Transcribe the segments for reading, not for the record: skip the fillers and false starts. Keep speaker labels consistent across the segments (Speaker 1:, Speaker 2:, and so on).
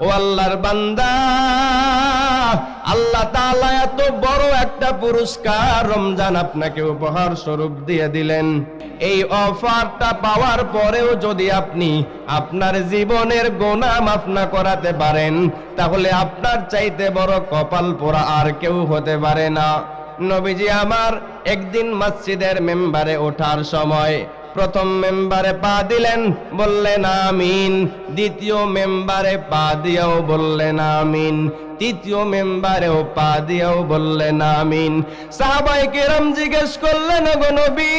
Speaker 1: ও আল্লাহর বান্দা, আল্লাহ তাআলা এত বড় একটা পুরস্কার রমজান আপনাকে উপহার স্বরূপ দিয়ে দিলেন। এই অফারটা পাওয়ার পরেও যদি আপনি আপনার জীবনের গুনাহ মাফ না করাতে পারেন, তাহলে আপনার চাইতে বড় কপাল পোড়া আর কেউ হতে পারে না। নবীজি আমার একদিন মসজিদের মেম্বারে ওঠার সময় প্রথম মেম্বারে পা দিলেন, বললেন আমিন। দ্বিতীয় মেম্বারে পা দিয়েও বললেন আমিন। তৃতীয় মেম্বারেও পা দিয়েও বললেন আমিন। সাহাবায়ে কেরাম জিজ্ঞেস করলেন, ওগো নবী,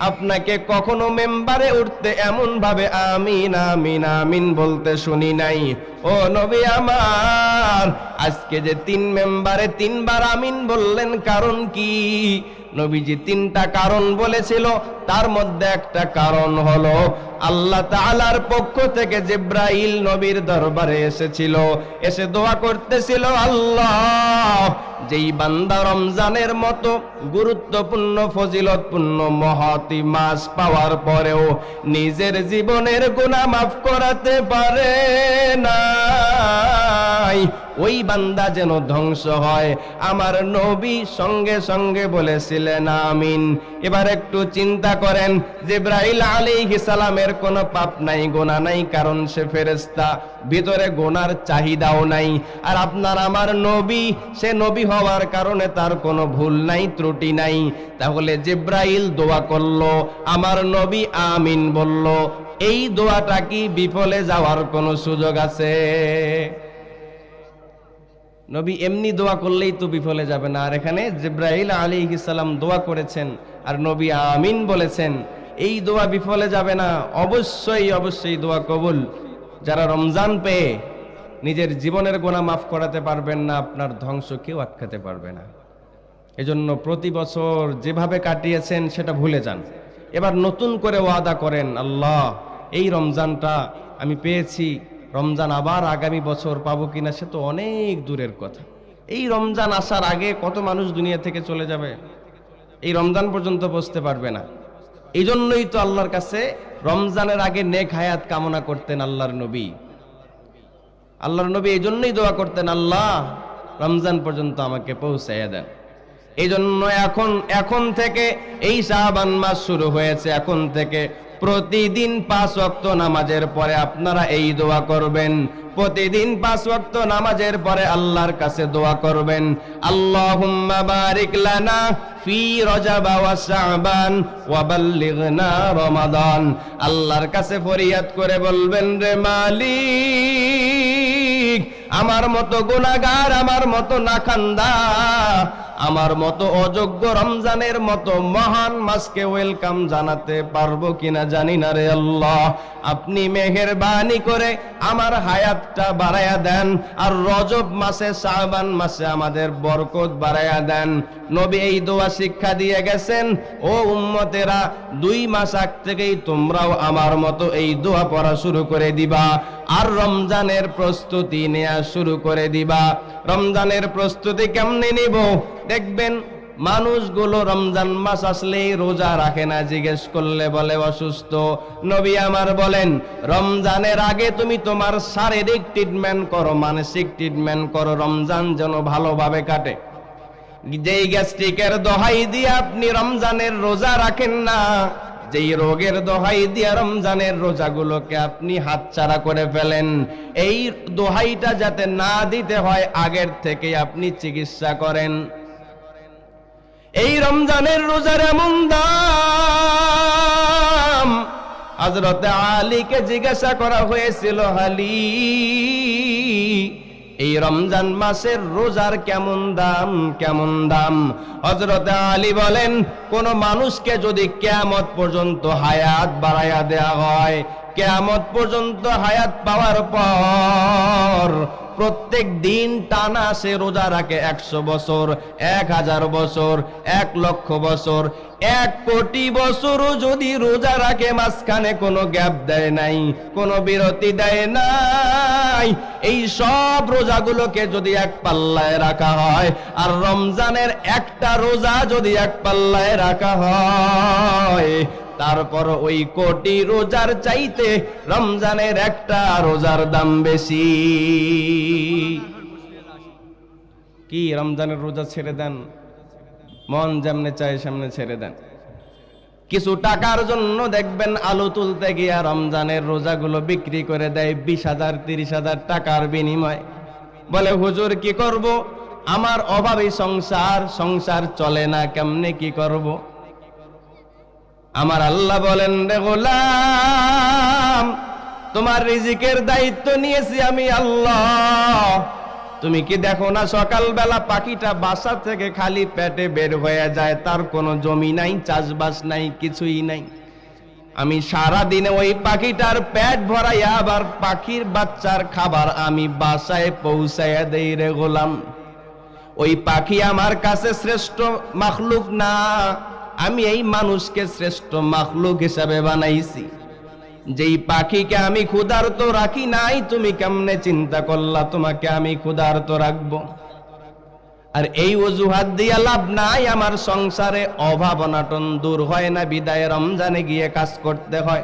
Speaker 1: আপনাকে কখনো মেম্বারে উঠতে এমন ভাবে আমিন আমিন আমিন বলতে শুনি নাই। ও নবী আমার, আজকে যে 3 মেম্বারে 3 বার আমিন বললেন, কারণ কি? নবীজি 3টা কারণ বলেছিল, তার মধ্যে একটা কারণ হলো আল্লাহ তাআলার পক্ষ থেকে জিবরাইল নবীর দরবারে এসেছিল, এসে দোয়া করতেছিল, আল্লাহ, যেই বান্দা রমজানের মতো গুরুত্বপূর্ণ ফজিলতপূর্ণ মহতি মাস পাওয়ার পরেও নিজের জীবনের গুনাহ মাফ করাতে পারে নাই, ওই বান্দা যেন ধ্বংস হয়। আমার নবী সঙ্গে সঙ্গে বলেছিলেন আমিন। এবার একটু চিন্তা করেন, জিবরাইল আলাইহিস সালামের কোনো পাপ নাই, গুনাহ নাই, কারণ সে ফেরেশতা, ভিতরে গুনার চাহিদাও নাই। আর আপনার আমার নবী, সে নবী হওয়ার কারণে তার কোনো ভুল নাই, ত্রুটি নাই। তাহলে জিবরাইল দোয়া করলো, আমার নবী আমিন বলল, এই দোয়াটা কি বিফলে যাওয়ার কোনো সুযোগ আছে? নবী এমনি দোয়া করলেই তো বিফলে যাবে না। আর এখানে জিবরাইল আলাইহিস সালাম দোয়া করেছেন আর নবী আমিন বলেছেন, এই দোয়া বিফলে যাবে না, অবশ্যই অবশ্যই দোয়া কবুল। যারা রমজান পেয়ে নিজের জীবনের গুনাহ মাফ করাতে পারবেন না, আপনার ধ্বংস কেউ আটকাতে পারবে না। এজন্য প্রতি বছর যেভাবে কাটিয়েছেন সেটা ভুলে যান। এবার নতুন করে ওয়াদা করেন, আল্লাহ, এই রমজানটা আমি পেয়েছি, রমজান আবার আগামী বছর পাবো কিনা সে তো অনেক দূরের কথা। এই রমজান আসার আগে কত মানুষ দুনিয়া থেকে চলে যাবে, এই রমজান পর্যন্ত বসতে পারবে না। এই জন্যই তো আল্লাহর কাছে রমজানের আগে নেক হায়াত কামনা করতেন আল্লাহর নবী। আল্লাহর নবী এই জন্যই দোয়া করতেন, আল্লাহ, রমজান পর্যন্ত আমাকে পৌঁছাইয়া দেন। এই জন্য এখন থেকে এই শাবান মাস শুরু হয়েছে, এখন থেকে প্রতিদিন 5 ওয়াক্ত নামাজের পরে আপনারা এই দোয়া করবেন। প্রতিদিন 5 ওয়াক্ত নামাজের পরে আল্লাহর কাছে দোয়া করবেন, আল্লাহুম্মা বারিক লানা ফি রজব ওয়া শাবান ওয়া বাল্লিগনা রমাদান। আল্লাহর কাছে ফরিয়াদ করে বলবেন, রে মালিক, আমার মতো গুনাহগার, আমার মতো নাখান্দা, আমার মতো অযোগ্য রমজানের মতো মহান মাসকে ওয়েলকাম জানাতে পারবো কিনা জানি না রে আল্লাহ। আপনি মেহেরবানি করে আমার হায়াতটা বাড়ায়া দেন, আর রজব মাসে শাবান মাসে আমাদের বরকত বাড়ায়া দেন। নবী এই দোয়া শিক্ষা দিয়ে গেছেন, ও উম্মতেরা, 2 মাস আগ থেকেই তোমরাও আমার মতো এই দোয়া পড়া শুরু করে দিবা, আর রমজানের প্রস্তুতি নেওয়া শুরু করে দিবা। রমজানের প্রস্তুতি কেমনে নিব? দেখবেন মানুষগুলো রমজান মাস আসলেই রোজা রাখে না, জিজ্ঞেস করলে বলে অসুস্থ। নবী আমার বলেন, রমজানের আগে তুমি তোমার শারীরিক ট্রিটমেন্ট করো, মানসিক ট্রিটমেন্ট করো, রমজান যেন ভালোভাবে কাটে। যেই গ্যাস্ট্রিকের দোহাই দিয়ে আপনি রমজানের রোজা রাখেন না, যেই রোগের দোহাই দিয়ে রমজানের রোজাগুলোকে আপনি হাতছাড়া করে ফেলেন, এই দোহাইটা যাতে না দিতে হয় আগের থেকে আপনি চিকিৎসা করেন। এই রমজানের রোজার এমন দাম, হযরত আলীকে জিজ্ঞাসা করা হয়েছিল, আলী, এই রমজান মাসের রোজার কেমন দাম, কেমন দাম? হযরত আলী বলেন, কোন মানুষকে যদি কিয়ামত পর্যন্ত হায়াত বাড়ায়া দেয়া হয়, কিয়ামত পর্যন্ত হায়াত পাওয়ার পর প্রত্যেক দিন টানা সে রোজা রাখে 100 বছর, 1000 বছর, 1 লক্ষ বছর, 1 কোটি বছরও যদি রোজা রাখে, মাঝখানে কোনো গ্যাপ দেয় নাই, কোনো বিরতি দেয় নাই, এই সব রোজাগুলোকে যদি এক পাল্লায় রাখা হয়, আর রমজানের একটা রোজা যদি এক পাল্লায় রাখা হয়, তারপর ওই কোটি রোজার চাইতে রমজানের একটা রোজার দাম বেশি। কি রমজানের রোজা ছেড়ে দেন, মন যেমনে চায় সামনে ছেড়ে দেন। কিছু টাকার জন্য দেখবেন আলু তুলতে গিয়া রমজানের রোজাগুলো বিক্রি করে দেয় 20,000 30,000 টাকার বিনিময়। বলে হুজুর কি করব, আমার অভাবী সংসার চলে না, কেমনে কি করব? আমার আল্লাহ বলেন, রে গোলাম, তোমার রিজিকের দায়িত্ব নিয়েছি আমি আল্লাহ। তুমি কি দেখো না সকালবেলা পাখিটা বাসা থেকে খালি পেটে বের হয়ে যায়, তার কোনো জমি নাই, চাষবাস নাই, কিছুই নাই। আমি সারা দিনে ওই পাখিটার পেট ভরাইয়া আবার পাখির বাচ্চার খাবার আমি বাসায় পৌঁছাইয়া দেই রে গোলাম। ওই পাখি আমার কাছে শ্রেষ্ঠ মাখলুক না, আমি এই মানুষকে শ্রেষ্ঠ মাখলুক হিসাবে বানাইছি। যেই পাখিকে আমি ক্ষুধার্ত রাখি নাই, তুমি কেমনে চিন্তা করলা তোমাকে আমি ক্ষুধার্ত রাখবো? আর এই অজুহাত দিয়া লাভ নাই, আমার সংসারে অভাব অনাটন দূর হয় না, বিদায় রমজানে গিয়ে কাজ করতে হয়।